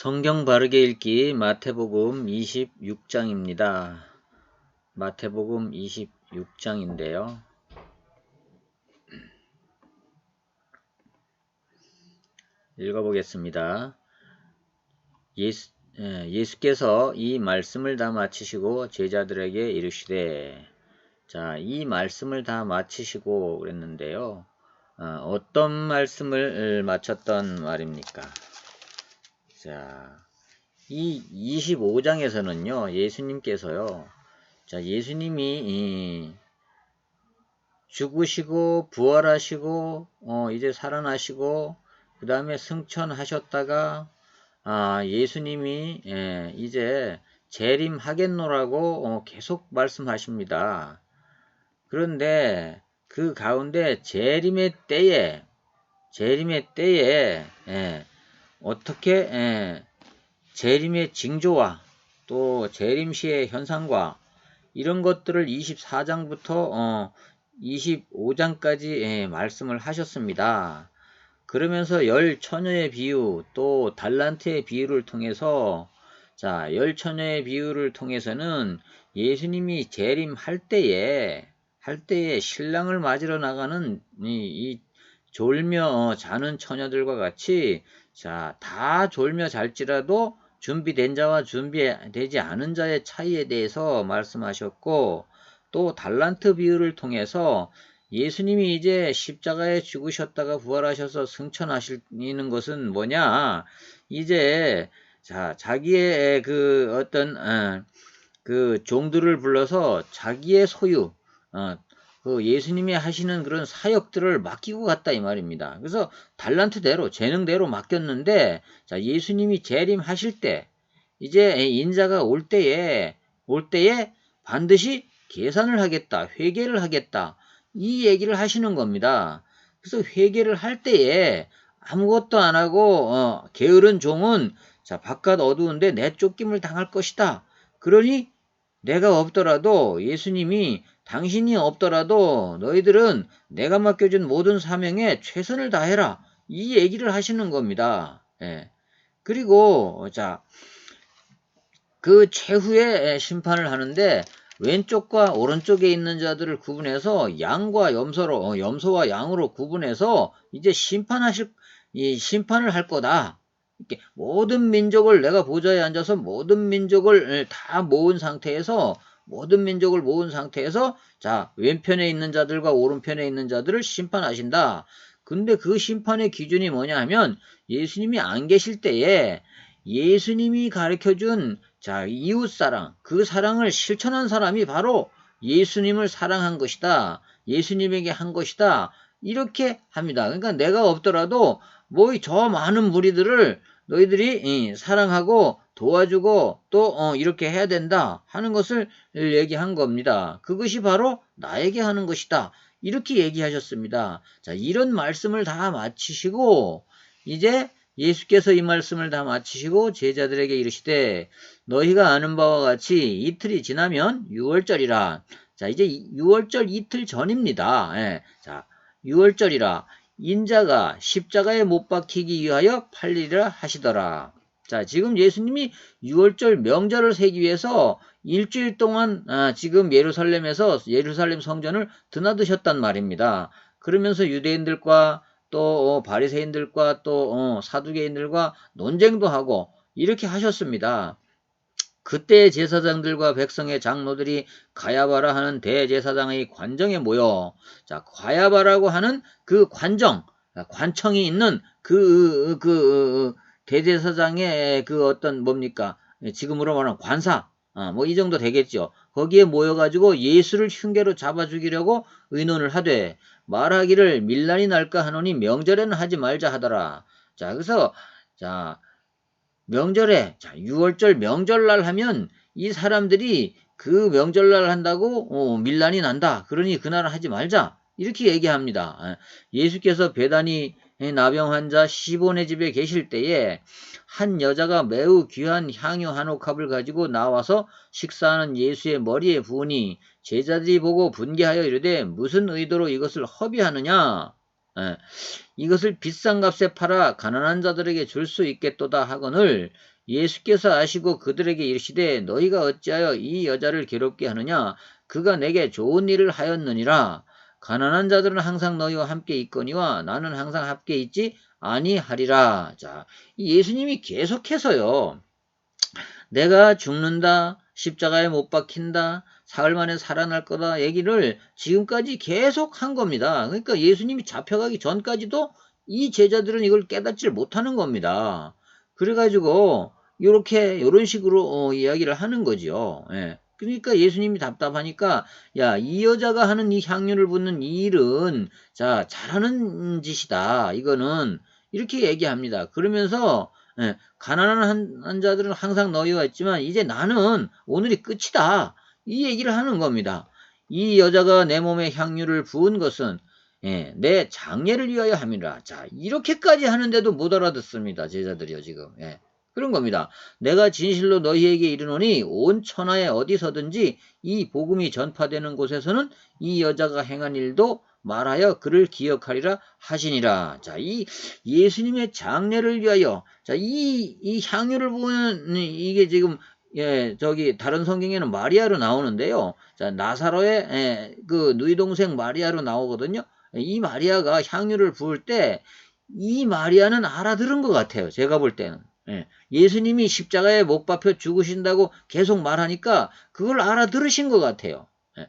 성경 바르게 읽기 마태복음 26장입니다. 마태복음 26장인데요. 읽어보겠습니다. 예수께서 이 말씀을 다 마치시고 제자들에게 이르시되, 자, 이 말씀을 다 마치시고 그랬는데요. 어떤 말씀을 마쳤던 말입니까? 자, 이 25장에서는요, 예수님께서요, 자, 예수님이 죽으시고 부활하시고 이제 살아나시고 그 다음에 승천하셨다가 예수님이 이제 재림하겠노라고 계속 말씀하십니다. 그런데 그 가운데 재림의 때에 어떻게 재림의 징조와 또 재림시의 현상과 이런 것들을 24장부터 25장까지 말씀을 하셨습니다. 그러면서 열 처녀의 비유 또 달란트의 비유를 통해서, 자, 열 처녀의 비유를 통해서는 예수님이 재림할 때에 신랑을 맞으러 나가는 이 졸며 자는 처녀들과 같이, 자, 다 졸며 잘지라도 준비된 자와 준비되지 않은 자의 차이에 대해서 말씀하셨고, 또 달란트 비유를 통해서 예수님이 이제 십자가에 죽으셨다가 부활하셔서 승천하시는 것은 뭐냐? 이제 자, 자기의 그 어떤 그 종들을 불러서 자기의 소유, 그 예수님이 하시는 그런 사역들을 맡기고 갔다 이 말입니다. 그래서 달란트대로 재능대로 맡겼는데, 자, 예수님이 재림하실 때 이제 인자가 올 때에 반드시 계산을 하겠다, 회개를 하겠다, 이 얘기를 하시는 겁니다. 그래서 회개를 할 때에 아무것도 안 하고 게으른 종은, 자, 바깥 어두운데 내쫓김을 당할 것이다. 그러니 내가 없더라도, 예수님이 당신이 없더라도 너희들은 내가 맡겨준 모든 사명에 최선을 다해라, 이 얘기를 하시는 겁니다. 그리고 자, 그 최후의 심판을 하는데 왼쪽과 오른쪽에 있는 자들을 구분해서 양과 염소와 양으로 구분해서 이제 심판을 할 거다. 이렇게 모든 민족을, 내가 보좌에 앉아서 모든 민족을 다 모은 상태에서, 자, 왼편에 있는 자들과 오른편에 있는 자들을 심판하신다. 근데 그 심판의 기준이 뭐냐 하면, 예수님이 안 계실 때에 예수님이 가르쳐준, 자, 이웃사랑, 그 사랑을 실천한 사람이 바로 예수님을 사랑한 것이다, 예수님에게 한 것이다, 이렇게 합니다. 그러니까 내가 없더라도 뭐 저 많은 무리들을 너희들이 사랑하고 도와주고 또 이렇게 해야 된다 하는 것을 얘기한 겁니다. 그것이 바로 나에게 하는 것이다, 이렇게 얘기하셨습니다. 자, 이런 말씀을 다 마치시고 이제 예수께서 이 말씀을 다 마치시고 제자들에게 이르시되, 너희가 아는 바와 같이 이틀이 지나면 유월절이라. 자, 이제 유월절 이틀 전입니다. 자, 유월절이라 인자가 십자가에 못 박히기 위하여 팔리리라 하시더라. 자, 지금 예수님이 유월절 명절을 세기 위해서 일주일 동안 지금 예루살렘 성전을 드나드셨단 말입니다. 그러면서 유대인들과 또 바리새인들과 또 사두개인들과 논쟁도 하고 이렇게 하셨습니다. 그때 제사장들과 백성의 장로들이 가야바라 하는 대제사장의 관정에 모여, 자, 가야바라고 하는 그 관청이 있는 그 대제사장의 그 어떤 뭡니까? 지금으로 말하면 관사, 뭐 이 정도 되겠죠. 거기에 모여가지고 예수를 흉계로 잡아 죽이려고 의논을 하되, 말하기를 밀란이 날까 하노니 명절에는 하지 말자 하더라. 자, 그래서 자, 명절에, 자, 6월절 명절날 하면 이 사람들이 그 명절날 한다고 밀란이 난다, 그러니 그날은 하지 말자, 이렇게 얘기합니다. 예수께서 베다니 나병 환자 시몬의 집에 계실 때에 한 여자가 매우 귀한 향유 한 옥합을 가지고 나와서 식사하는 예수의 머리에 부으니 제자들이 보고 분개하여 이르되, 무슨 의도로 이것을 허비하느냐? 예. 이것을 비싼 값에 팔아 가난한 자들에게 줄 수 있겠도다 하거늘 예수께서 아시고 그들에게 이르시되 너희가 어찌하여 이 여자를 괴롭게 하느냐 그가 내게 좋은 일을 하였느니라 가난한 자들은 항상 너희와 함께 있거니와 나는 항상 함께 있지 아니하리라. 자, 이 예수님이 계속해서요. 내가 죽는다, 십자가에 못 박힌다, 사흘 만에 살아날 거다 얘기를 지금까지 계속 한 겁니다. 그러니까 예수님이 잡혀가기 전까지도 이 제자들은 이걸 깨닫지를 못하는 겁니다. 그래가지고 요런 식으로 이야기를 하는 거죠. 예. 그러니까 예수님이 답답하니까 야, 이 여자가 하는 이 향유를 붓는 이 일은 자, 잘하는 짓이다. 이거는 이렇게 얘기합니다. 그러면서 예, 가난한 자들은 항상 너희와 있지만 이제 나는 오늘이 끝이다. 이 얘기를 하는 겁니다. 이 여자가 내 몸에 향유를 부은 것은 예, 내 장례를 위하여 함이라. 자, 이렇게까지 하는데도 못 알아듣습니다. 제자들이요, 지금. 예, 그런 겁니다. 내가 진실로 너희에게 이르노니 온 천하에 어디서든지 이 복음이 전파되는 곳에서는 이 여자가 행한 일도 말하여 그를 기억하리라 하시니라. 자, 이 예수님의 장례를 위하여 자, 이 향유를 부은 이게 지금 예, 저기 다른 성경에는 마리아로 나오는데요. 자, 나사로의 예, 그 누이 동생 마리아로 나오거든요. 이 마리아가 향유를 부을 때 이 마리아는 알아들은 것 같아요. 제가 볼 때는. 예, 예수님이 십자가에 못 박혀 죽으신다고 계속 말하니까 그걸 알아들으신 것 같아요. 예.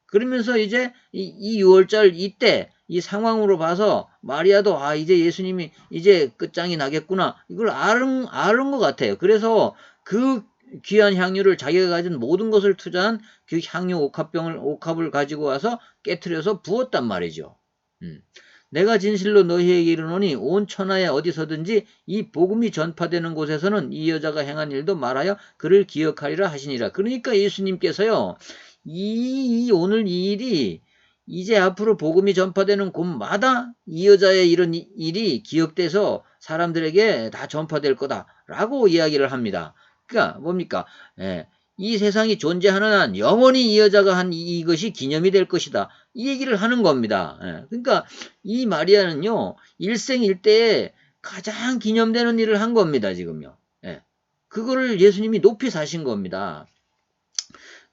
그러면서 이제 이 6월절 이때 이 상황으로 봐서 마리아도 아 이제 예수님이 이제 끝장이 나겠구나 이걸 아는 것 같아요. 그래서 그 귀한 향유를 자기가 가진 모든 것을 투자한 그 향유 옥합을 가지고 와서 깨트려서 부었단 말이죠. 내가 진실로 너희에게 이르노니 온 천하에 어디서든지 이 복음이 전파되는 곳에서는 이 여자가 행한 일도 말하여 그를 기억하리라 하시니라. 그러니까 예수님께서요. 오늘 이 일이 이제 앞으로 복음이 전파되는 곳마다 이 여자의 이런 일이 기억돼서 사람들에게 다 전파될 거다라고 이야기를 합니다. 그러니까 뭡니까? 예, 이 세상이 존재하는 한 영원히 이 여자가 한 이것이 기념이 될 것이다. 이 얘기를 하는 겁니다. 예, 그러니까 이 마리아는요 일생일대에 가장 기념되는 일을 한 겁니다. 지금요. 예, 그거를 예수님이 높이 사신 겁니다.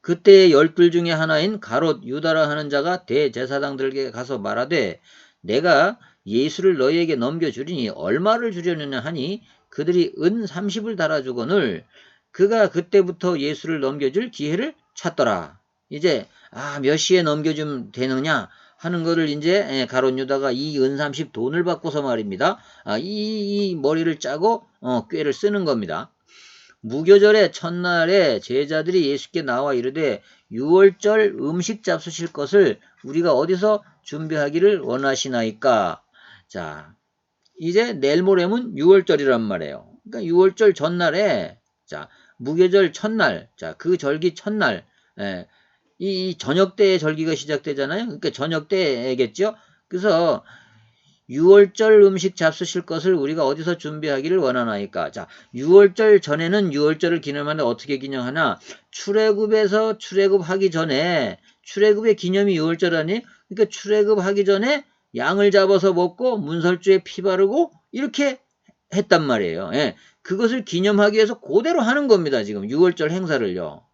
그때의 12 중에 하나인 가롯 유다라 하는 자가 대제사장들에게 가서 말하되 내가 예수를 너희에게 넘겨주리니 얼마를 주려느냐 하니 그들이 은 30을 달아주거늘 그가 그때부터 예수를 넘겨줄 기회를 찾더라. 이제 몇 시에 넘겨주면 되느냐 하는 거를 이제 가롯 유다가 이 은 30 돈을 받고서 말입니다. 이 머리를 짜고 꾀를 쓰는 겁니다. 무교절의 첫날에 제자들이 예수께 나와 이르되 6월절 음식 잡수실 것을 우리가 어디서 준비하기를 원하시나이까? 자, 이제 내일 모레면 6월절이란 말이에요. 그러니까 6월절 전날에 자, 무교절 첫날, 자, 그 절기 첫날, 이 저녁 때에 절기가 시작되잖아요. 그러니까 저녁 때겠죠. 그래서 6월절 음식 잡수실 것을 우리가 어디서 준비하기를 원하나이까? 자, 6월절 전에는 6월절을 기념하는데 어떻게 기념하나? 출애굽에서 출애굽하기 전에 출애굽의 기념이 6월절 아니에요? 그러니까 출애굽하기 전에 양을 잡아서 먹고 문설주에 피 바르고 이렇게 했단 말이에요. 예. 그것을 기념하기 위해서 그대로 하는 겁니다. 지금 6월절 행사를요.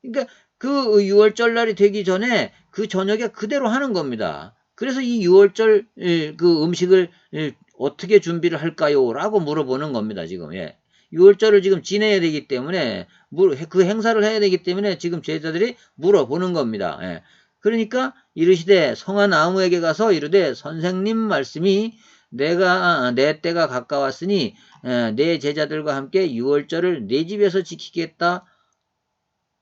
그러니까 그 6월절 날이 되기 전에 그 저녁에 그대로 하는 겁니다. 그래서 이 6월절 그 음식을 어떻게 준비를 할까요? 라고 물어보는 겁니다. 지금. 예. 6월절을 지금 지내야 되기 때문에 그 행사를 해야 되기 때문에 지금 제자들이 물어보는 겁니다. 예. 그러니까 이르시되 성한 아무에게 가서 이르되 선생님 말씀이 내 때가 가까웠으니 내 제자들과 함께 6월절을 내 집에서 지키겠다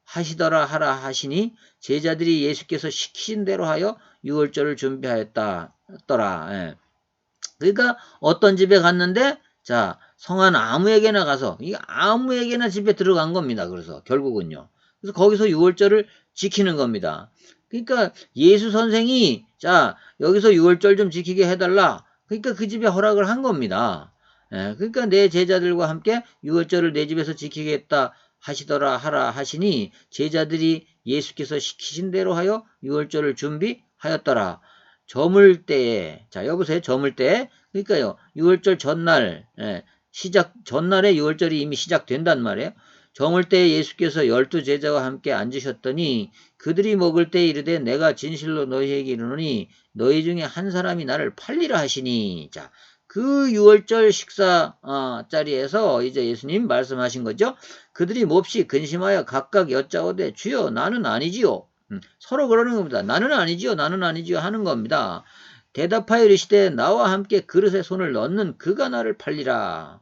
하시더라 하라 하시니 제자들이 예수께서 시키신 대로 하여 6월절을 준비하였더라. 예. 그러니까 어떤 집에 갔는데 자 성한 아무에게나 가서 이 아무에게나 집에 들어간 겁니다. 그래서 결국은요. 그래서 거기서 6월절을 지키는 겁니다. 그러니까 예수 선생이 자 여기서 6월절 좀 지키게 해달라. 그러니까 그 집에 허락을 한 겁니다. 예, 그러니까 내 제자들과 함께 6월절을 내 집에서 지키겠다 하시더라 하라 하시니 제자들이 예수께서 시키신 대로 하여 6월절을 준비하였더라. 저물 때에, 자, 여보세요? 저물 때에? 그러니까요, 6월절 전날, 전날에 6월절이 이미 시작된단 말이에요. 저물 때에 예수께서 12제자와 함께 앉으셨더니 그들이 먹을 때 이르되 내가 진실로 너희에게 이르노니 너희 중에 한 사람이 나를 팔리라 하시니. 자, 그 6월절 식사 자리에서 이제 예수님 말씀하신 거죠. 그들이 몹시 근심하여 각각 여짜오되 주여 나는 아니지요. 서로 그러는 겁니다. 나는 아니지요. 나는 아니지요 하는 겁니다. 대답하여 이르시되 나와 함께 그릇에 손을 넣는 그가 나를 팔리라.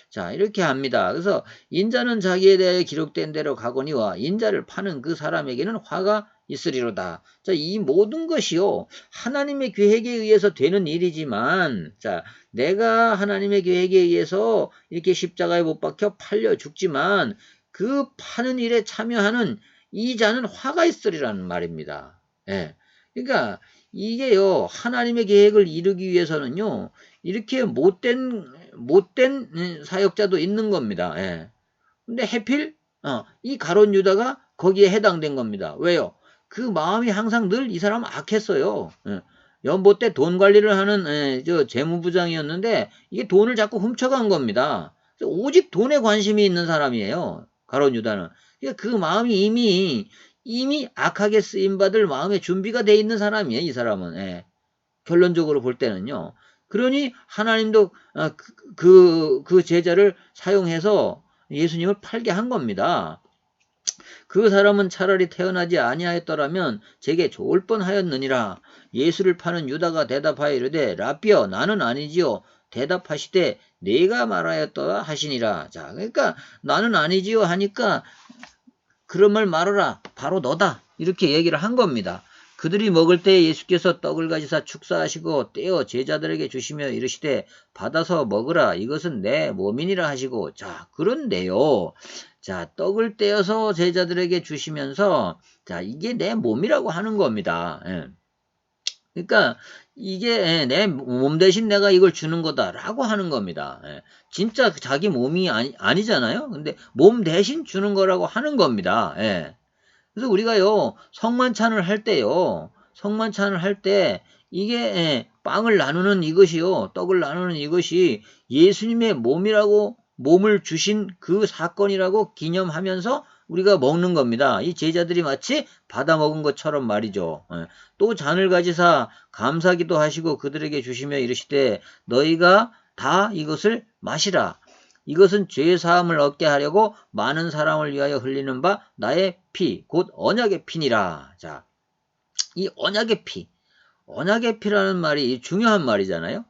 자, 이렇게 합니다. 그래서 인자는 자기에 대해 기록된 대로 가거니와 인자를 파는 그 사람에게는 화가 있으리로다. 자, 이 모든 것이요, 하나님의 계획에 의해서 되는 일이지만, 자, 내가 하나님의 계획에 의해서 이렇게 십자가에 못 박혀 팔려 죽지만, 그 파는 일에 참여하는 이 자는 화가 있으리라는 말입니다. 예. 그러니까, 이게요, 하나님의 계획을 이루기 위해서는요, 이렇게 못된 사역자도 있는 겁니다. 예. 근데 해필 이 가룟 유다가 거기에 해당된 겁니다. 왜요? 그 마음이 항상 늘 이 사람 악했어요. 예. 연보 때 돈 관리를 하는 저 재무부장이었는데 이게 돈을 자꾸 훔쳐간 겁니다. 오직 돈에 관심이 있는 사람이에요. 가룟 유다는. 그러니까 그 마음이 이미 악하게 쓰임 받을 마음의 준비가 돼 있는 사람이에요. 이 사람은. 예. 결론적으로 볼 때는요. 그러니 하나님도 그 제자를 사용해서 예수님을 팔게 한 겁니다. 그 사람은 차라리 태어나지 아니하였더라면 제게 좋을 뻔하였느니라. 예수를 파는 유다가 대답하여 이르되 라삐여 나는 아니지요. 대답하시되 내가 말하였더라 하시니라. 자, 그러니까 나는 아니지요 하니까 그런 말 말어라. 바로 너다. 이렇게 얘기를 한 겁니다. 그들이 먹을 때 예수께서 떡을 가지사 축사하시고 떼어 제자들에게 주시며 이르시되 받아서 먹으라. 이것은 내 몸이니라 하시고. 자, 그런데요. 자, 떡을 떼어서 제자들에게 주시면서 자, 이게 내 몸이라고 하는 겁니다. 예. 그러니까 이게 내 몸 대신 내가 이걸 주는 거다라고 하는 겁니다. 예. 진짜 자기 몸이 아니잖아요. 근데 몸 대신 주는 거라고 하는 겁니다. 예. 그래서 우리가요, 성만찬을 할 때요, 성만찬을 할 때, 이게, 빵을 나누는 이것이요, 떡을 나누는 이것이 예수님의 몸을 주신 그 사건이라고 기념하면서 우리가 먹는 겁니다. 이 제자들이 마치 받아 먹은 것처럼 말이죠. 또 잔을 가지사 감사기도 하시고 그들에게 주시며 이르시되 너희가 다 이것을 마시라. 이것은 죄 사함을 얻게 하려고 많은 사람을 위하여 흘리는 바 나의 피, 곧 언약의 피니라. 자, 이 언약의 피라는 말이 중요한 말이잖아요.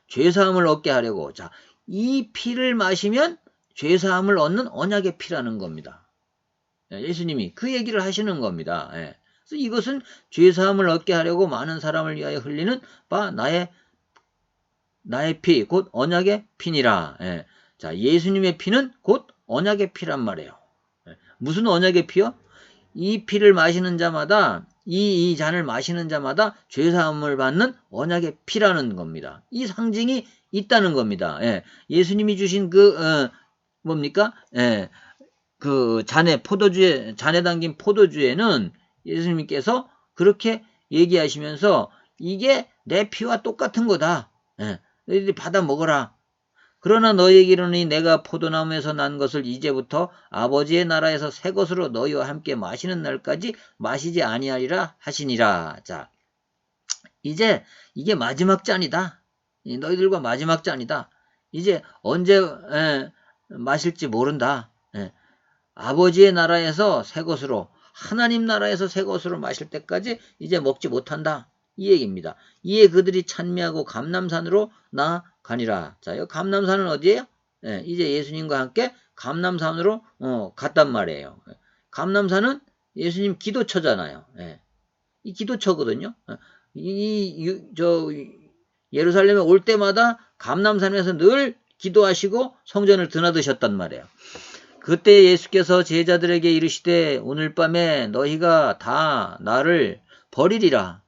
죄 사함을 얻게 하려고. 자, 이 피를 마시면 죄 사함을 얻는 언약의 피라는 겁니다. 예수님이 그 얘기를 하시는 겁니다. 예. 그래서 이것은 죄 사함을 얻게 하려고 많은 사람을 위하여 흘리는 바 나의 피, 곧 언약의 피니라. 예. 자, 예수님의 피는 곧 언약의 피란 말이에요. 무슨 언약의 피요? 이 피를 마시는 자마다 이 잔을 마시는 자마다 죄사함을 받는 언약의 피라는 겁니다. 이 상징이 있다는 겁니다. 예. 예수님이 주신 뭡니까? 예. 그 잔에 담긴 포도주에는 예수님께서 그렇게 얘기하시면서 이게 내 피와 똑같은 거다. 예. 너희들이 받아 먹어라. 그러나 너희에게 이르노니 내가 포도나무에서 난 것을 이제부터 아버지의 나라에서 새 것으로 너희와 함께 마시는 날까지 마시지 아니하리라 하시니라. 자, 이제 이게 마지막 잔이다. 너희들과 마지막 잔이다. 이제 언제 마실지 모른다. 아버지의 나라에서 새 것으로, 하나님 나라에서 새 것으로 마실 때까지 이제 먹지 못한다. 이 얘기입니다. 이에 그들이 찬미하고 감람산으로 나가니라. 자, 이 감람산은 어디예요? 이제 예수님과 함께 감람산으로 갔단 말이에요. 감람산은 예수님 기도처잖아요. 이 기도처거든요. 예루살렘에 올 때마다 감람산에서 늘 기도하시고 성전을 드나드셨단 말이에요. 그때 예수께서 제자들에게 이르시되 오늘 밤에 너희가 다 나를 버리리라.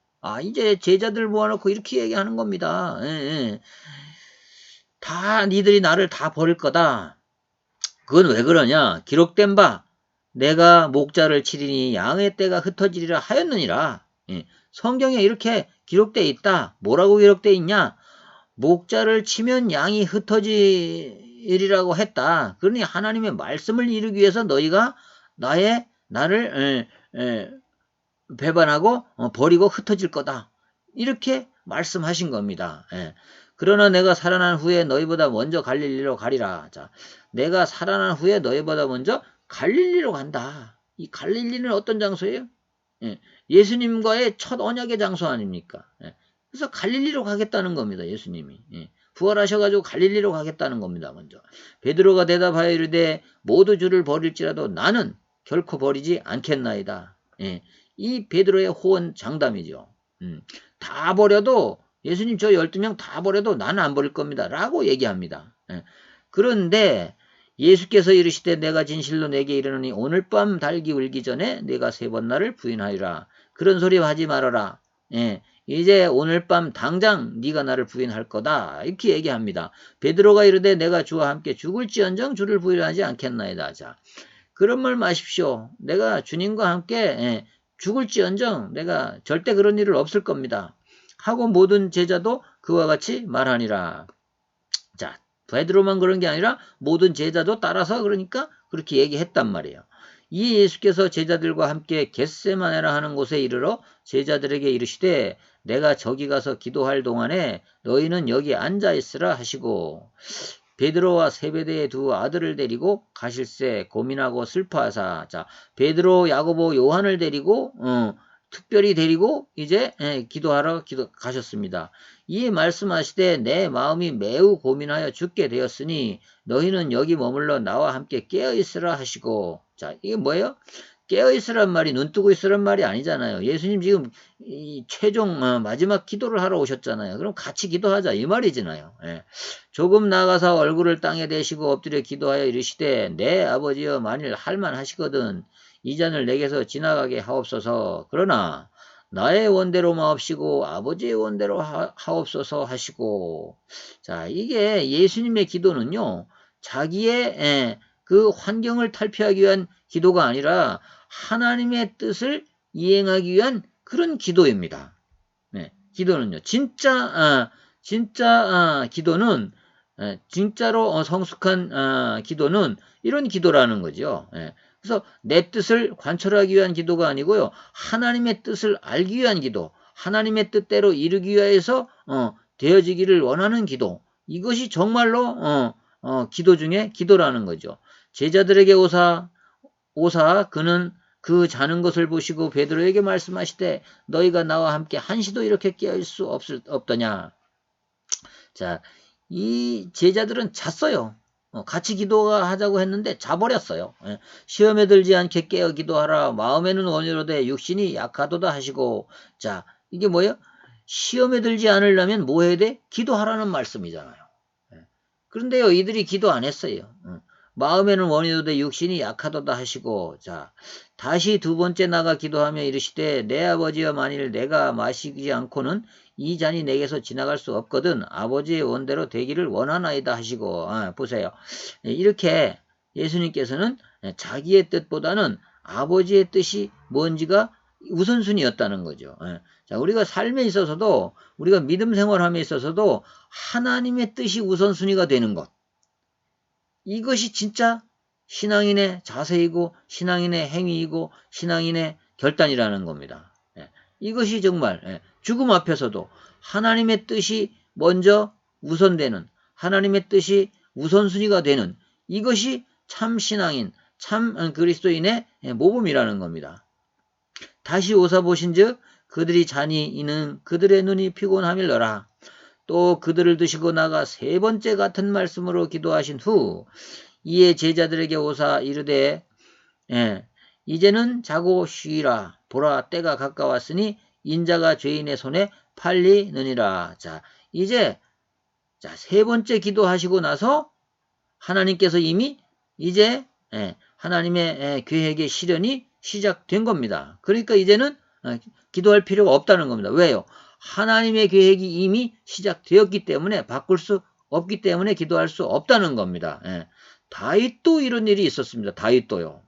이제 제자들 모아놓고 이렇게 얘기하는 겁니다. 다 니들이 나를 다 버릴 거다. 그건 왜 그러냐? 기록된 바 내가 목자를 치리니 양의 떼가 흩어지리라 하였느니라. 성경에 이렇게 기록되어 있다. 뭐라고 기록되어 있냐? 목자를 치면 양이 흩어지리라고 했다. 그러니 하나님의 말씀을 이루기 위해서 너희가 나를 배반하고 버리고 흩어질 거다. 이렇게 말씀하신 겁니다. 예. 그러나 내가 살아난 후에 너희보다 먼저 갈릴리로 가리라. 자, 내가 살아난 후에 너희보다 먼저 갈릴리로 간다. 이 갈릴리는 어떤 장소예요? 예. 예수님과의 첫 언약의 장소 아닙니까? 예. 그래서 갈릴리로 가겠다는 겁니다. 예수님이. 예. 부활하셔가지고 갈릴리로 가겠다는 겁니다. 먼저. 베드로가 대답하여 이르되 모두 주를 버릴지라도 나는 결코 버리지 않겠나이다. 예. 이 베드로의 호언 장담이죠. 다 버려도 예수님 저 12명 다 버려도 나는 안 버릴 겁니다. 라고 얘기합니다. 예. 그런데 예수께서 이르시되 내가 진실로 내게 이르노니 오늘 밤 달기 울기 전에 내가 3번 나를 부인하리라. 그런 소리 하지 말아라. 예. 이제 오늘 밤 당장 네가 나를 부인할 거다. 이렇게 얘기합니다. 베드로가 이르되 내가 주와 함께 죽을지언정 주를 부인하지 않겠나이다. 자, 그런 말 마십시오. 내가 주님과 함께 죽을지언정 내가 절대 그런 일은 없을 겁니다. 하고 모든 제자도 그와 같이 말하니라. 자, 베드로만 그런 게 아니라 모든 제자도 따라서 그러니까 그렇게 얘기했단 말이에요. 이 예수께서 제자들과 함께 겟세마네라 하는 곳에 이르러 제자들에게 이르시되 내가 저기 가서 기도할 동안에 너희는 여기 앉아 있으라 하시고 베드로와 세베대의 두 아들을 데리고 가실새 고민하고 슬퍼하사. 자, 베드로, 야고보, 요한을 데리고 특별히 데리고 이제 기도하러 가셨습니다. 이 말씀하시되 내 마음이 매우 고민하여 죽게 되었으니 너희는 여기 머물러 나와 함께 깨어있으라 하시고. 자, 이게 뭐예요? 깨어있으란 말이 눈 뜨고 있으란 말이 아니잖아요. 예수님 지금 이 최종 마지막 기도를 하러 오셨잖아요. 그럼 같이 기도하자 이 말이잖아요. 예. 조금 나가서 얼굴을 땅에 대시고 엎드려 기도하여 이르시되 내 아버지여 만일 할만하시거든 이 잔을 내게서 지나가게 하옵소서. 그러나 나의 원대로 마옵시고 아버지의 원대로 하옵소서 하시고. 자, 이게 예수님의 기도는요. 자기의 그 환경을 탈피하기 위한 기도가 아니라 하나님의 뜻을 이행하기 위한 그런 기도입니다. 네, 기도는요. 진짜 기도는 진짜로 성숙한 기도는 이런 기도라는 거죠. 그래서 내 뜻을 관철하기 위한 기도가 아니고요. 하나님의 뜻을 알기 위한 기도, 하나님의 뜻대로 이루기 위해서 되어지기를 원하는 기도. 이것이 정말로 기도 중에 기도라는 거죠. 제자들에게 오사 그는 그 자는 것을 보시고 베드로에게 말씀하시되 너희가 나와 함께 한시도 이렇게 깨어있을 수 없더냐. 자, 이 제자들은 잤어요. 같이 기도하자고 했는데 자버렸어요. 시험에 들지 않게 깨어 기도하라. 마음에는 원이로되 육신이 약하도다 하시고. 자, 이게 뭐예요? 시험에 들지 않으려면 뭐 해야 돼? 기도하라는 말씀이잖아요. 그런데요, 이들이 기도 안 했어요. 마음에는 원이로되 육신이 약하도다 하시고. 자, 다시 두 번째 나가 기도하며 이르시되 내 아버지여 만일 내가 마시지 않고는 이 잔이 내게서 지나갈 수 없거든 아버지의 원대로 되기를 원하나이다 하시고. 보세요. 이렇게 예수님께서는 자기의 뜻보다는 아버지의 뜻이 뭔지가 우선순위였다는 거죠. 자, 우리가 삶에 있어서도 우리가 믿음 생활함에 있어서도 하나님의 뜻이 우선순위가 되는 것. 이것이 진짜 신앙인의 자세이고 신앙인의 행위이고 신앙인의 결단이라는 겁니다. 이것이 정말 죽음 앞에서도 하나님의 뜻이 먼저 우선되는, 하나님의 뜻이 우선순위가 되는 이것이 참 신앙인, 참 그리스도인의 모범이라는 겁니다. 다시 오사 보신즉 그들이 잔이 이는 그들의 눈이 피곤함일러라. 또 그들을 드시고 나가 세 번째 같은 말씀으로 기도하신 후 이에 제자들에게 오사 이르되 이제는 자고 쉬라. 보라 때가 가까웠으니 인자가 죄인의 손에 팔리느니라. 자, 이제 세 번째 기도하시고 나서 하나님께서 이미 이제 하나님의 계획의 실현이 시작된 겁니다. 그러니까 이제는 기도할 필요가 없다는 겁니다. 왜요? 하나님의 계획이 이미 시작되었기 때문에 바꿀 수 없기 때문에 기도할 수 없다는 겁니다. 다윗도 이런 일이 있었습니다. 다윗도요.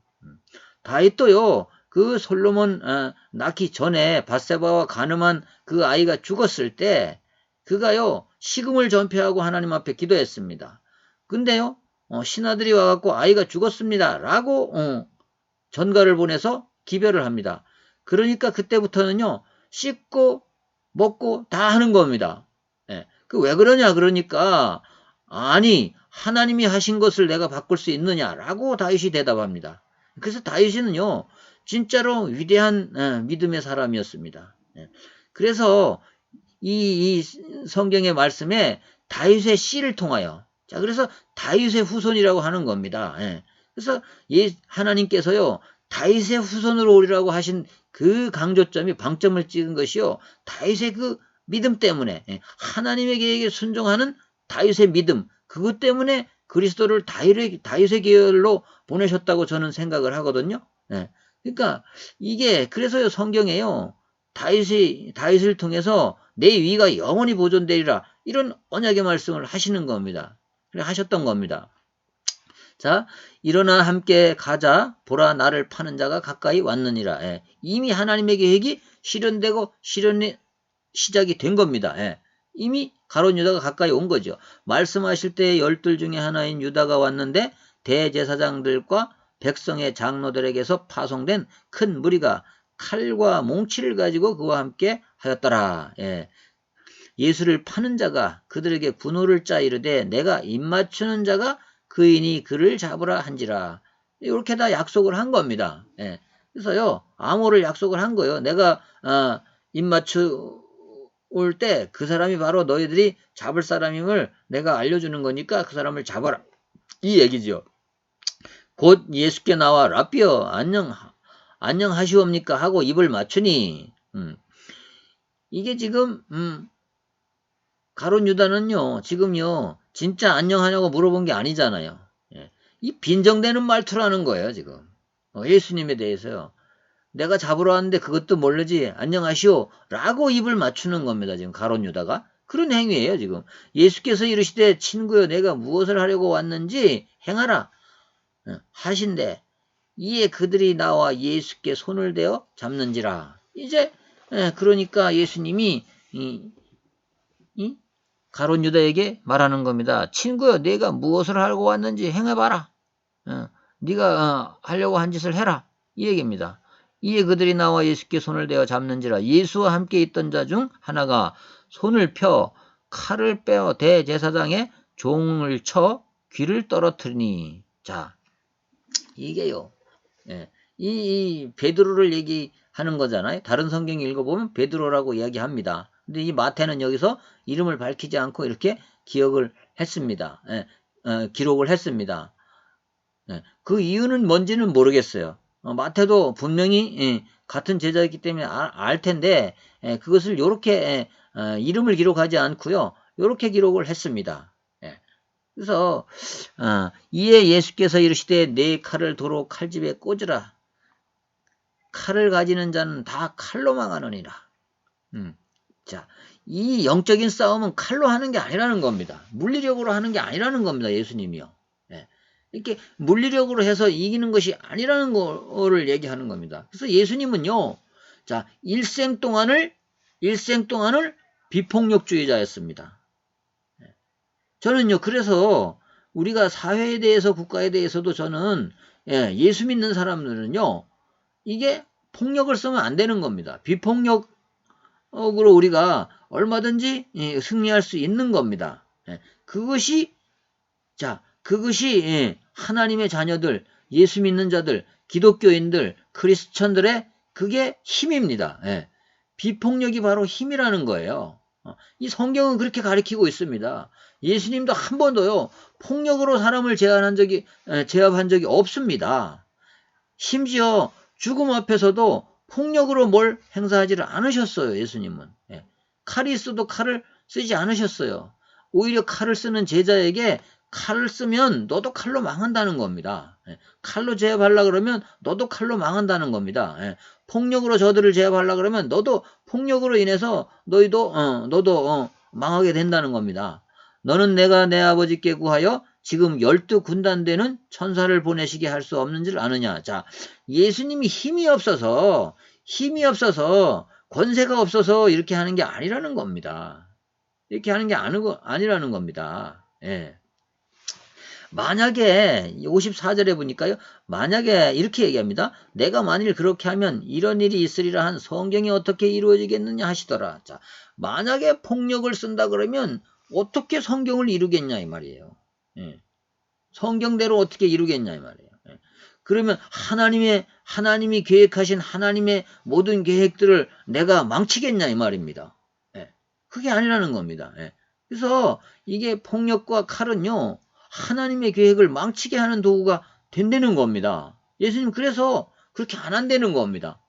그 솔로몬 낳기 전에 밧세바와 간음한 그 아이가 죽었을 때 그가요 식음을 전폐하고 하나님 앞에 기도했습니다. 근데요 신하들이 와갖고 아이가 죽었습니다 라고 전가를 보내서 기별을 합니다. 그러니까 그때부터는요 씻고 먹고 다 하는 겁니다. 예. 그 왜 그러냐 그러니까 아니 하나님이 하신 것을 내가 바꿀 수 있느냐라고 다윗이 대답합니다. 그래서 다윗은요 진짜로 위대한 믿음의 사람이었습니다. 예. 그래서 이 성경의 말씀에 다윗의 씨를 통하여 자 그래서 다윗의 후손이라고 하는 겁니다. 예. 그래서 하나님께서요 다윗의 후손으로 오리라고 하신 그 강조점이 방점을 찍은 것이요 다윗의 그 믿음 때문에 하나님의 계획에 순종하는 다윗의 믿음 그것 때문에 그리스도를 다윗의 계열로 보내셨다고 저는 생각을 하거든요. 예. 그러니까 이게 그래서요 성경에요 다윗을 통해서 내 위가 영원히 보존되리라 이런 언약의 말씀을 하시는 겁니다. 하셨던 겁니다. 자, 일어나 함께 가자. 보라 나를 파는 자가 가까이 왔느니라. 예. 이미 하나님의 계획이 실현되고 실현이 시작이 된 겁니다. 예. 이미 가룟 유다가 가까이 온 거죠. 말씀하실 때 12 중에 하나인 유다가 왔는데 대제사장들과 백성의 장로들에게서 파송된 큰 무리가 칼과 몽치를 가지고 그와 함께 하였더라. 예. 예수를 파는 자가 그들에게 분호를 짜 이르되 내가 입맞추는 자가 그이니 그를 잡으라 한지라. 이렇게 다 약속을 한 겁니다. 예. 그래서요 암호를 약속을 한 거예요. 내가 입맞추 올 때 그 사람이 바로 너희들이 잡을 사람임을 내가 알려주는 거니까 그 사람을 잡아라. 이 얘기죠. 곧 예수께 나와 라삐어 안녕하시옵니까 하고 입을 맞추니 이게 지금 가룟 유다는요 지금요 진짜 안녕하냐고 물어본 게 아니잖아요. 예. 이 빈정대는 말투라는 거예요 지금 예수님에 대해서요. 내가 잡으러 왔는데 그것도 모르지 안녕하시오 라고 입을 맞추는 겁니다. 지금 가룟 유다가 그런 행위예요. 지금 예수께서 이르시되 친구여 내가 무엇을 하려고 왔는지 행하라 하신대 이에 그들이 나와 예수께 손을 대어 잡는지라. 이제 그러니까 예수님이 이 가룟 유다에게 말하는 겁니다. 친구여 내가 무엇을 하려고 왔는지 행해봐라. 네가 하려고 한 짓을 해라. 이 얘기입니다. 이에 그들이 나와 예수께 손을 대어 잡는지라. 예수와 함께 있던 자 중 하나가 손을 펴 칼을 빼어 대제사장의 종을 쳐 귀를 떨어뜨리니. 자, 이게요. 예, 이 베드로를 얘기하는 거잖아요. 다른 성경 읽어보면 베드로라고 이야기합니다. 근데 이 마태는 여기서 이름을 밝히지 않고 이렇게 기억을 했습니다. 기록을 했습니다. 그 이유는 뭔지는 모르겠어요. 마태도 분명히 같은 제자이기 때문에 알 텐데 그것을 이렇게 이름을 기록하지 않고요. 이렇게 기록을 했습니다. 그래서 이에 예수께서 이르시되 내 칼을 도로 칼집에 꽂으라. 칼을 가지는 자는 다 칼로 망하느니라. 자, 이 영적인 싸움은 칼로 하는 게 아니라는 겁니다. 물리력으로 하는 게 아니라는 겁니다. 예수님이요. 이렇게 물리력으로 해서 이기는 것이 아니라는 거를 얘기하는 겁니다. 그래서 예수님은요, 자, 일생 동안을 비폭력주의자였습니다. 저는요, 그래서 우리가 사회에 대해서 국가에 대해서도 저는 예수 믿는 사람들은요, 이게 폭력을 쓰면 안 되는 겁니다. 비폭력으로 우리가 얼마든지 승리할 수 있는 겁니다. 그것이 하나님의 자녀들, 예수 믿는 자들, 기독교인들, 크리스천들의 그게 힘입니다. 비폭력이 바로 힘이라는 거예요. 이 성경은 그렇게 가르치고 있습니다. 예수님도 한 번도요, 폭력으로 사람을 제압한 적이 없습니다. 심지어 죽음 앞에서도 폭력으로 뭘 행사하지를 않으셨어요. 예수님은. 칼이 있어도 칼을 쓰지 않으셨어요. 오히려 칼을 쓰는 제자에게 칼을 쓰면 너도 칼로 망한다는 겁니다. 칼로 제압하려고 그러면 너도 칼로 망한다는 겁니다. 폭력으로 저들을 제압하려고 그러면 너도 폭력으로 인해서 너도 망하게 된다는 겁니다. 너는 내가 내 아버지께 구하여 지금 12군단 되는 천사를 보내시게 할 수 없는 줄 아느냐. 자, 예수님이 힘이 없어서 권세가 없어서 이렇게 하는 게 아니라는 겁니다. 이렇게 하는 게 아니라는 겁니다. 예. 만약에 54절에 보니까요. 만약에 이렇게 얘기합니다. 내가 만일 그렇게 하면 이런 일이 있으리라 한 성경이 어떻게 이루어지겠느냐 하시더라. 자, 만약에 폭력을 쓴다 그러면 어떻게 성경을 이루겠냐 이 말이에요. 예. 성경대로 어떻게 이루겠냐 이 말이에요. 예. 그러면 하나님이 계획하신 하나님의 모든 계획들을 내가 망치겠냐 이 말입니다. 예. 그게 아니라는 겁니다. 예. 그래서 이게 폭력과 칼은요. 하나님의 계획을 망치게 하는 도구가 된다는 겁니다. 예수님 그래서 그렇게 안 한다는 겁니다.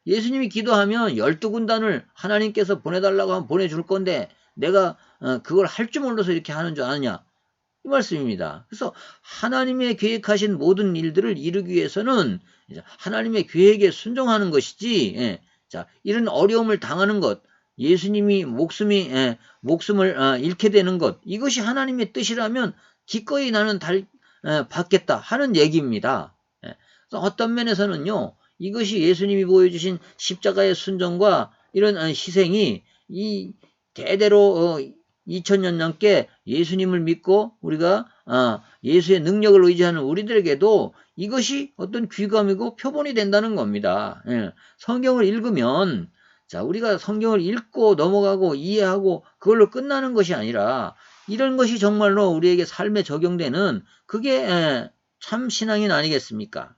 예수님이 기도하면 12군단을 하나님께서 보내달라고 하면 보내줄 건데 내가 그걸 할 줄 몰라서 이렇게 하는 줄 아느냐 이 말씀입니다. 그래서 하나님의 계획하신 모든 일들을 이루기 위해서는 하나님의 계획에 순종하는 것이지 자 이런 어려움을 당하는 것 예수님이 목숨을 잃게 되는 것 이것이 하나님의 뜻이라면 기꺼이 나는 받겠다 하는 얘기입니다. 그래서 어떤 면에서는요 이것이 예수님이 보여주신 십자가의 순종과 이런 희생이 이 대대로 2000년 넘게 예수님을 믿고 우리가 예수의 능력을 의지하는 우리들에게도 이것이 어떤 귀감이고 표본이 된다는 겁니다. 성경을 읽으면 자 우리가 성경을 읽고 넘어가고 이해하고 그걸로 끝나는 것이 아니라 이런 것이 정말로 우리에게 삶에 적용되는 그게 참 신앙인 아니겠습니까?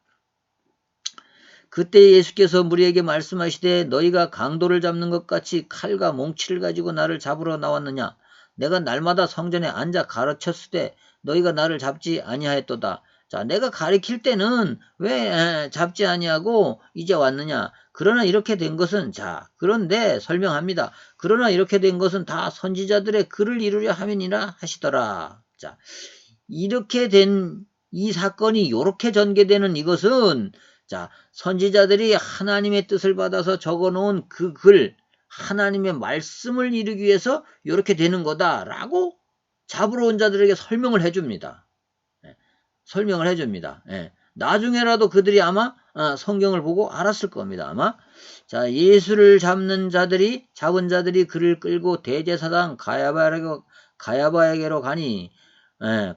그때 예수께서 무리에게 말씀하시되 너희가 강도를 잡는 것 같이 칼과 몽치를 가지고 나를 잡으러 나왔느냐 내가 날마다 성전에 앉아 가르쳤으되 너희가 나를 잡지 아니하였도다. 자, 내가 가르칠 때는 왜 잡지 아니하고 이제 왔느냐? 그러나 이렇게 된 것은 자, 그런데 설명합니다. 그러나 이렇게 된 것은 다 선지자들의 글을 이루려 함이니라 하시더라. 자, 이렇게 된 이 사건이 이렇게 전개되는 이것은 자, 선지자들이 하나님의 뜻을 받아서 적어놓은 그 글, 하나님의 말씀을 이루기 위해서 이렇게 되는 거다라고 잡으러 온 자들에게 설명을 해줍니다. 설명을 해줍니다. 나중에라도 그들이 아마 성경을 보고 알았을 겁니다. 아마 자 예수를 잡은 자들이 그를 끌고 대제사장 가야바에게로 가니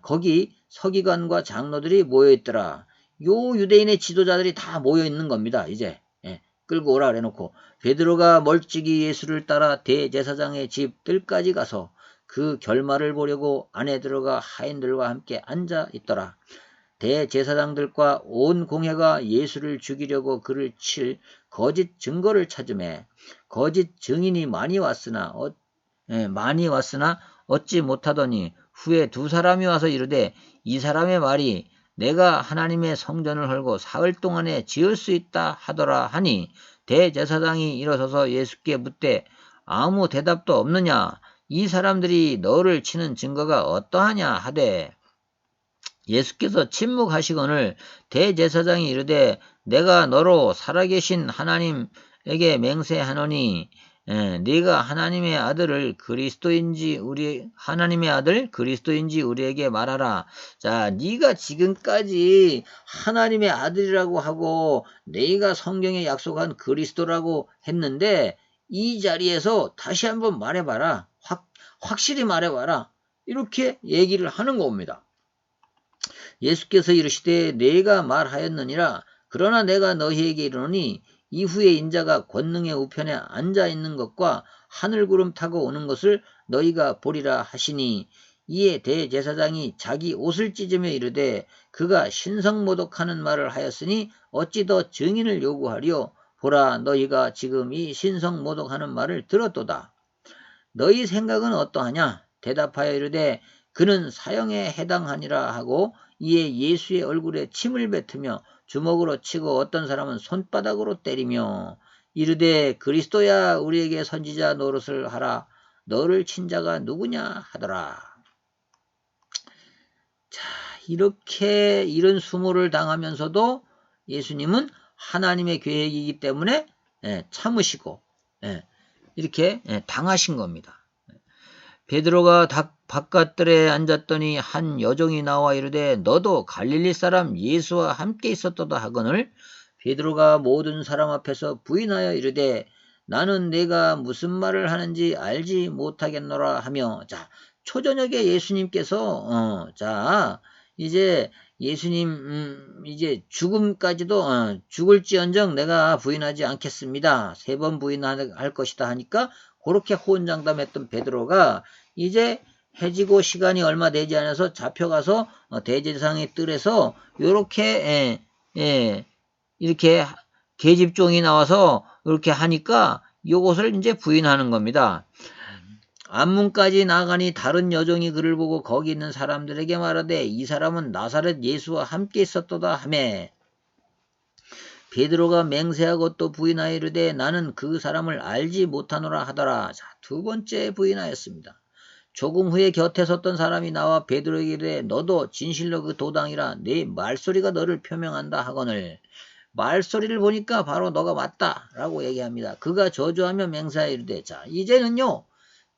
거기 서기관과 장로들이 모여 있더라. 요 유대인의 지도자들이 다 모여 있는 겁니다. 이제 끌고 오라 그래놓고 베드로가 멀찍이 예수를 따라 대제사장의 집 뜰까지 가서 그 결말을 보려고 안에 들어가 하인들과 함께 앉아 있더라. 대제사장들과 온 공회가 예수를 죽이려고 그를 칠 거짓 증거를 찾으매 거짓 증인이 많이 왔으나 얻지 못하더니 후에 두 사람이 와서 이르되 이 사람의 말이 내가 하나님의 성전을 헐고 사흘 동안에 지을 수 있다 하더라 하니 대제사장이 일어서서 예수께 묻되 아무 대답도 없느냐 이 사람들이 너를 치는 증거가 어떠하냐 하되 예수께서 침묵하시거늘 대제사장이 이르되 내가 너로 살아계신 하나님에게 맹세하노니 네가 하나님의 아들 그리스도인지 우리에게 말하라. 자, 네가 지금까지 하나님의 아들이라고 하고 네가 성경에 약속한 그리스도라고 했는데 이 자리에서 다시 한번 말해봐라. 확실히 말해봐라. 이렇게 얘기를 하는 겁니다. 예수께서 이르시되 내가 말하였느니라. 그러나 내가 너희에게 이르노니 이후에 인자가 권능의 우편에 앉아 있는 것과 하늘구름 타고 오는 것을 너희가 보리라 하시니 이에 대제사장이 자기 옷을 찢으며 이르되 그가 신성모독하는 말을 하였으니 어찌 더 증인을 요구하리요. 보라 너희가 지금 이 신성모독하는 말을 들었도다. 너희 생각은 어떠하냐? 대답하여 이르되 그는 사형에 해당하니라 하고 이에 예수의 얼굴에 침을 뱉으며 주먹으로 치고 어떤 사람은 손바닥으로 때리며 이르되 그리스도야 우리에게 선지자 노릇을 하라. 너를 친 자가 누구냐 하더라. 자, 이런 수모를 당하면서도 예수님은 하나님의 계획이기 때문에 참으시고 이렇게 당하신 겁니다. 베드로가 바깥들에 앉았더니 한 여종이 나와 이르되 너도 갈릴리 사람 예수와 함께 있었도다 하거늘 베드로가 모든 사람 앞에서 부인하여 이르되 나는 내가 무슨 말을 하는지 알지 못하겠노라 하며 자 초저녁에 예수님께서 자 이제 예수님 이제 죽음까지도 죽을지언정 내가 부인하지 않겠습니다. 3번 부인할 것이다 하니까 그렇게 호언장담했던 베드로가 이제 해지고 시간이 얼마 되지 않아서 잡혀가서 대제사장의 뜰에서 요렇게 이렇게 계집종이 나와서 이렇게 하니까 요것을 이제 부인하는 겁니다. 안문까지 나가니 다른 여종이 그를 보고 거기 있는 사람들에게 말하되 이 사람은 나사렛 예수와 함께 있었도다 하매 베드로가 맹세하고 또 부인하여 이르되 나는 그 사람을 알지 못하노라 하더라. 자, 2번째 부인하였습니다. 조금 후에 곁에 섰던 사람이 나와 베드로에게 이르되 너도 진실로 그 도당이라 내 말소리가 너를 표명한다 하거늘 말소리를 보니까 바로 너가 맞다 라고 얘기합니다. 그가 저주하며 맹세하여 이르되 자 이제는요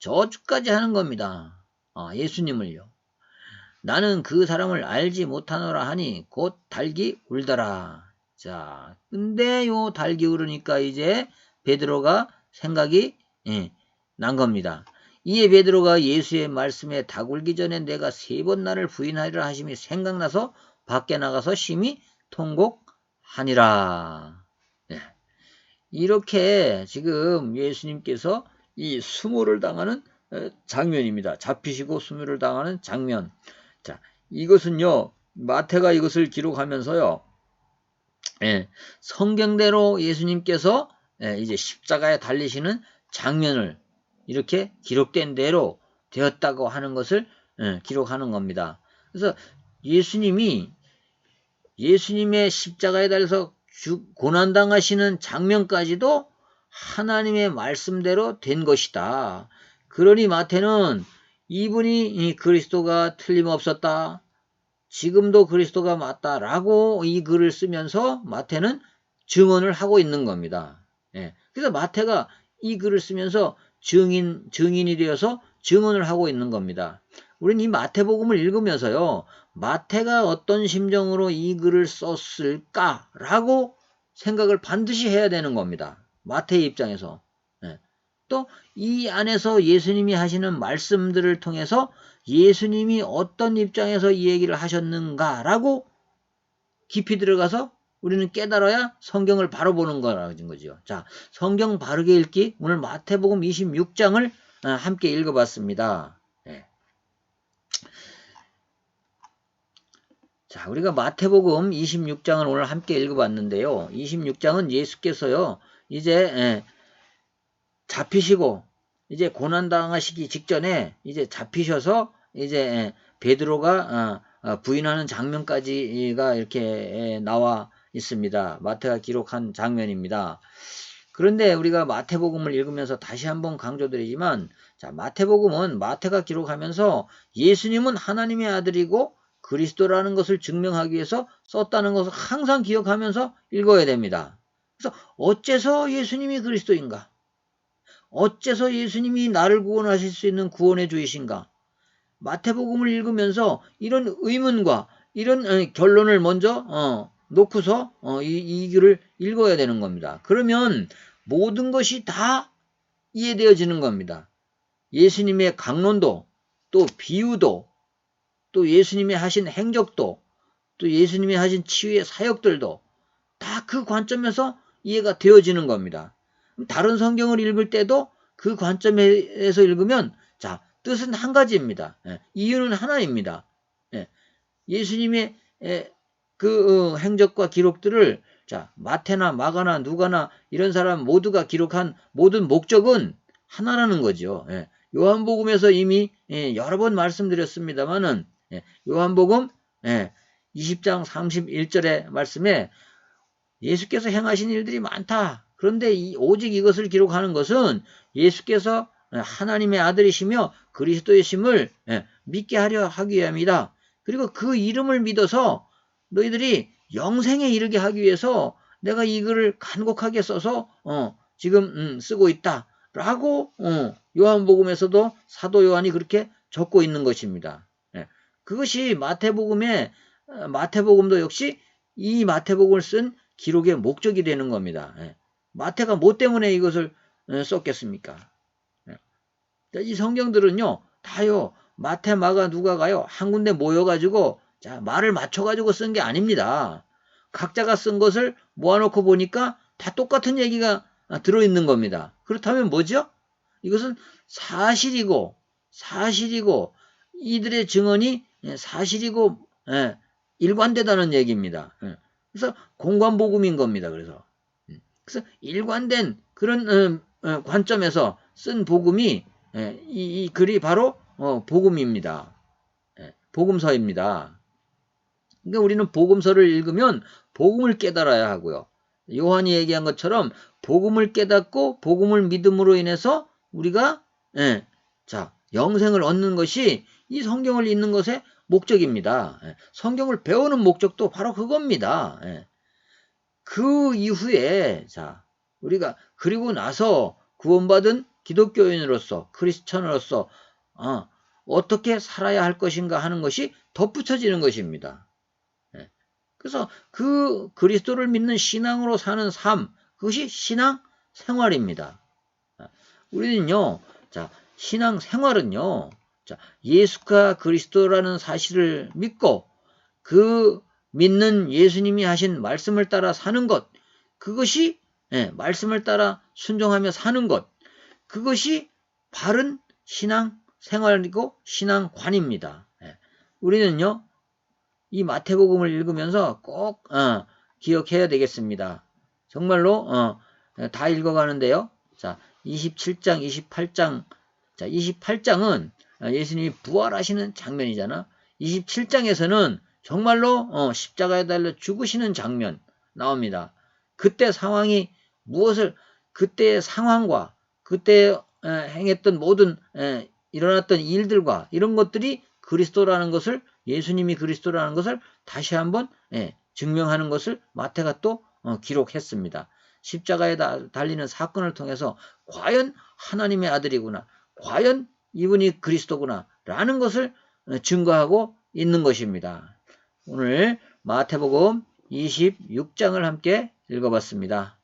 저주까지 하는 겁니다. 예수님을요. 나는 그 사람을 알지 못하노라 하니 곧 닭이 울더라. 자, 근데 요 닭이 울으니까 이제 베드로가 생각이 난 겁니다. 이에 베드로가 예수의 말씀에 닭 울기 전에 내가 3번 나를 부인하리라 하심이 생각나서 밖에 나가서 심히 통곡하니라. 네. 이렇게 지금 예수님께서 이 수모를 당하는 장면입니다. 잡히시고 수모를 당하는 장면. 자, 이것은요, 마태가 이것을 기록하면서요, 성경대로 예수님께서 이제 십자가에 달리시는 장면을 이렇게 기록된 대로 되었다고 하는 것을 기록하는 겁니다. 그래서 예수님의 십자가에 달려서 고난당하시는 장면까지도 하나님의 말씀대로 된 것이다. 그러니 마태는 이분이 그리스도가 틀림없었다. 지금도 그리스도가 맞다라고 이 글을 쓰면서 마태는 증언을 하고 있는 겁니다. 그래서 마태가 이 글을 쓰면서 증인이 되어서 증언을 하고 있는 겁니다. 우리는 이 마태복음을 읽으면서요. 마태가 어떤 심정으로 이 글을 썼을까라고 생각을 반드시 해야 되는 겁니다. 마태의 입장에서. 또 이 안에서 예수님이 하시는 말씀들을 통해서 예수님이 어떤 입장에서 이 얘기를 하셨는가라고 깊이 들어가서 우리는 깨달아야 성경을 바로 보는 거라는 거죠. 자, 성경 바르게 읽기 오늘 마태복음 26장을 함께 읽어봤습니다. 자, 우리가 마태복음 26장을 오늘 함께 읽어봤는데요. 26장은 예수께서요, 이제 잡히시고, 이제 고난당하시기 직전에 이제 잡히셔서 이제 베드로가 부인하는 장면까지가 이렇게 나와 있습니다. 마태가 기록한 장면입니다. 그런데 우리가 마태복음을 읽으면서 다시 한번 강조드리지만, 자, 마태복음은 마태가 기록하면서 예수님은 하나님의 아들이고 그리스도라는 것을 증명하기 위해서 썼다는 것을 항상 기억하면서 읽어야 됩니다. 그래서 어째서 예수님이 그리스도인가? 어째서 예수님이 나를 구원하실 수 있는 구원의 주이신가? 마태복음을 읽으면서 이런 의문과 이런 결론을 먼저 놓고서 이 글을 읽어야 되는 겁니다. 그러면 모든 것이 다 이해되어지는 겁니다. 예수님의 강론도 또 비유도 또 예수님이 하신 행적도 또 예수님이 하신 치유의 사역들도 다 그 관점에서 이해가 되어지는 겁니다. 다른 성경을 읽을 때도 그 관점에서 읽으면 자 뜻은 한 가지입니다. 이유는 하나입니다. 예수님의 그 행적과 기록들을 자 마태나 마가나 누가나 이런 사람 모두가 기록한 모든 목적은 하나라는 거죠. 요한복음에서 이미 여러 번 말씀드렸습니다만은 요한복음 20장 31절의 말씀에 예수께서 행하신 일들이 많다. 그런데 오직 이것을 기록하는 것은 예수께서 하나님의 아들이시며 그리스도이심을 믿게 하려 하기 위함이다. 그리고 그 이름을 믿어서 너희들이 영생에 이르게 하기 위해서 내가 이 글을 간곡하게 써서 지금 쓰고 있다. 라고 요한복음에서도 사도 요한이 그렇게 적고 있는 것입니다. 그것이 마태복음도 역시 이 마태복음을 쓴 기록의 목적이 되는 겁니다. 마태가 뭐 때문에 이것을 썼겠습니까? 이 성경들은요, 다요, 마태, 마가, 누가가요, 한 군데 모여가지고, 자, 말을 맞춰가지고 쓴 게 아닙니다. 각자가 쓴 것을 모아놓고 보니까 다 똑같은 얘기가 들어있는 겁니다. 그렇다면 뭐죠? 이것은 사실이고, 이들의 증언이 사실이고, 일관되다는 얘기입니다. 그래서 공관복음인 겁니다. 그래서 일관된 그런 관점에서 쓴 복음이 이 글이 바로 복음입니다. 복음서입니다. 그러니까 우리는 복음서를 읽으면 복음을 깨달아야 하고요. 요한이 얘기한 것처럼 복음을 깨닫고 복음을 믿음으로 인해서 우리가 영생을 얻는 것이 이 성경을 읽는 것의 목적입니다. 성경을 배우는 목적도 바로 그겁니다. 그 이후에 우리가 그리고 나서 구원받은 기독교인으로서 크리스천으로서 어떻게 살아야 할 것인가 하는 것이 덧붙여지는 것입니다. 그래서 그 그리스도를 믿는 신앙으로 사는 삶, 그것이 신앙 생활입니다. 우리는요, 신앙 생활은요, 예수가 그리스도라는 사실을 믿고 그 믿는 예수님이 하신 말씀을 따라 사는 것, 그것이 말씀을 따라 순종하며 사는 것, 그것이 바른 신앙 생활이고 신앙관입니다. 우리는요, 이 마태복음을 읽으면서 꼭 기억해야 되겠습니다. 정말로 다 읽어가는데요. 27장, 28장. 28장은 예수님이 부활하시는 장면이잖아. 27장에서는 정말로 십자가에 달려 죽으시는 장면 나옵니다. 그때 상황이 그때의 상황과 그때 행했던 모든 일어났던 일들과 이런 것들이 그리스도라는 것을, 예수님이 그리스도라는 것을 다시 한번 증명하는 것을 마태가 또 기록했습니다. 십자가에 달리는 사건을 통해서 과연 하나님의 아들이구나, 과연 이분이 그리스도구나 라는 것을 증거하고 있는 것입니다. 오늘 마태복음 26장을 함께 읽어봤습니다.